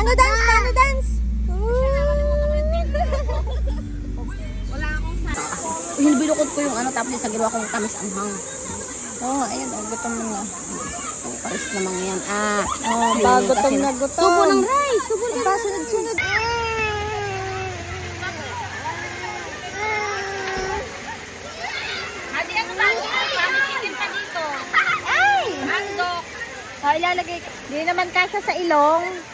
Tango dance, tango dance. Hinbilukod ko yung ano, tapos sa ginawa kong tamis anghang. Oh, ayun, gutom na nga. Paris naman yan. Gutom na gutom. Subo ng rice, subo ng rice. Sunod-sunod. Ate, ano ba? Pamikitin pa dito. Ay! Handok. Ilalagay. Di naman kasya sa ilong.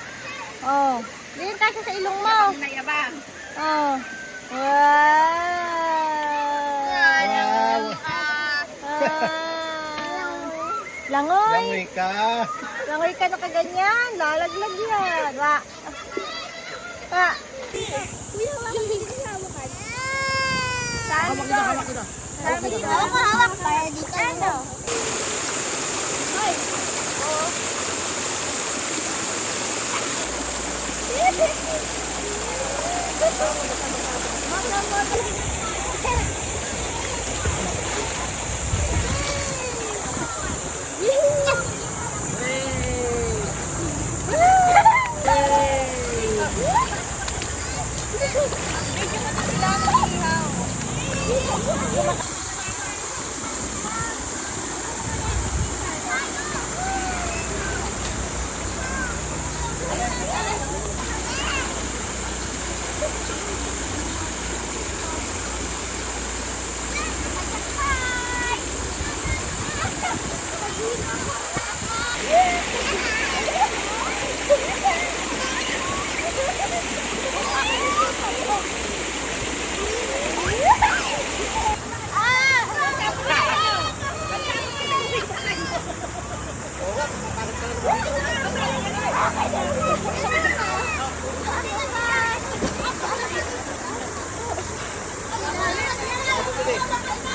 Oh. Di naman kasya sa ilong mo. Nayabang. Oh. Wow. Langoy. Langoy ka. Langoy ka na kaganyan. Lalaglag yan. Wa. Hawak kita. Hawak para dito. Ano?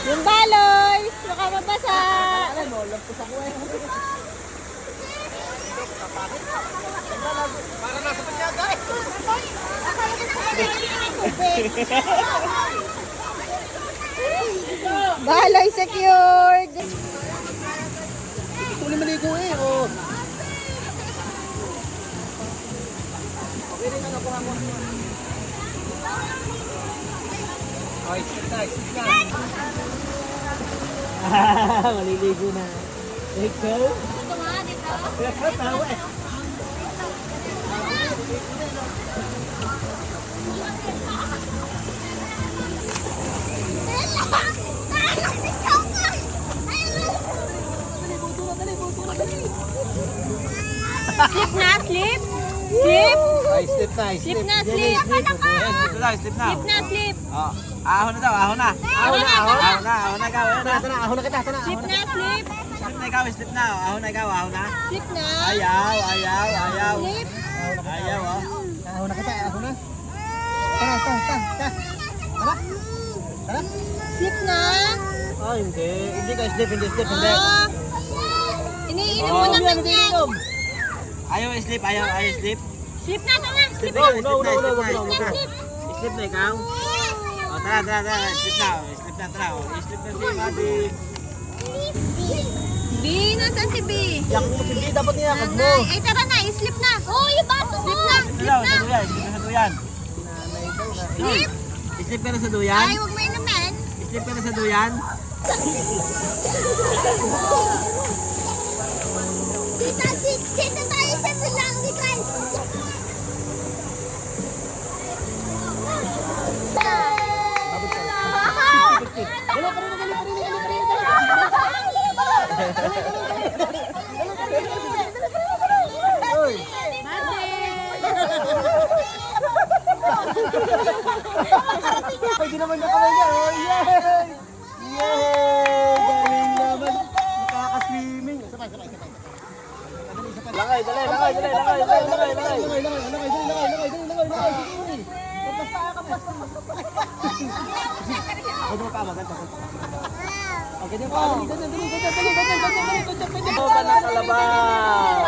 Yung baloy. Baka mabasa. Para nasa panyaga eh. Baloy secured. Gusto ko na maligo eh. Oh. Okay rin ano kuha mo. Ay, nice. Maliligo na. Ikaw? Gusto mo dito? Tawa eh. Slip na, slip. Slip. Ay, slip na. Slip na, slip. Slip na. Slip na, slip. Oh, ahon na daw, ahon na. Ahon na, ahon. Ahon na ikaw, ahon na. Tana, ahon na kita. Tana, Slip ahon na. na, slip. Slip na ikaw, slip na. Ahon na ikaw, ahon na. Slip na. Ayaw. Slip. Ayaw, oh. Ahon na kita, ahon na. Tana. Tana. Tana. Slip na. Oh, hindi. Hindi ka slip, hindi. Ah. Iniinom mo naman yan. Ayaw, slip, ayaw, slip. Slip na, tanga. Slip Slip na, na. slip na, slip na. Slip na, slip. Slip na ikaw. Oh, tara, slip na. Slip na, tara. Oh, slip na si Buddy. B, nasan si B? Yak mo si B, dapat niya kag mo. Nanay. Ay, tara na, slip na. Oh, yung baso mo. Slip na, slip Slip na. na, slip na sa duyan. Slip. Slip ka na sa duyan. Ay, huwag mo inumin. Slip ka na sa duyan. Dito tayo sa Sulanggi, guys. Pwede naman na kamay niya. Oh, yay! Yay! Galing naman. Nakaka-swimming. Sabay. Langay. Ganyan pa. Lubloban ng kalabaw.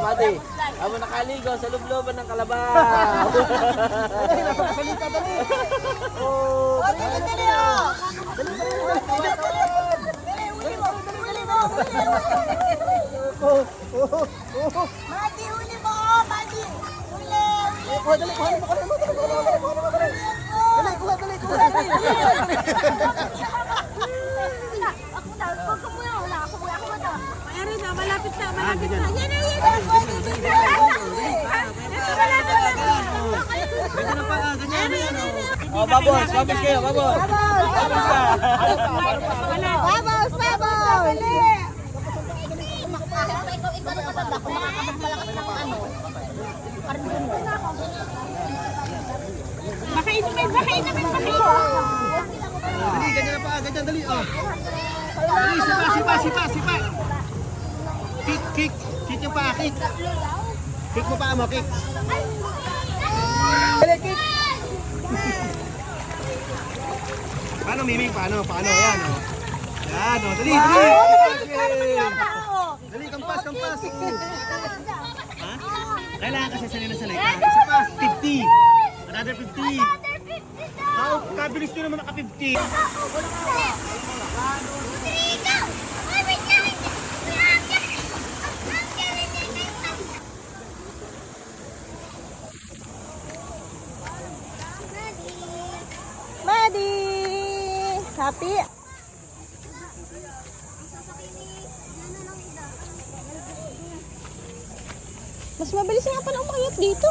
Mati. Amo nakaligo sa lubloban ng kalabaw. Ay, napakasalit ka dali. Oh, dali. Mati, huli mo! Mati! Kuha, dali, kuha, dali, kuha, dali, kuha, dali, kuha, dali, kuha, dali. Ayun na, malapit na, malapit na. Yan na, yan na. Ganyan na pa, ganyan na yan. Oh, babos kayo, babos. Babos ka. Babos, babos. Ikaw na matanda kung makakapagpalakas ng ano. Baka inumin. Dali, ganyan na pa, ganyan, dali. Oh. Dali, sipa. Kick yung paa, kick. Kick mo paa mo, kick. Dali, kick. Paano, Miming? Paano? Ayan, oh. Yan, oh. Dali. Dali, kampas. Ha? Kailangan kasi sanay na sanay ka. Isa pa, 50. Another 50. Kabilis nyo naman naka 50. Madi! Happy? Mas mabilis nga pala umakyat dito.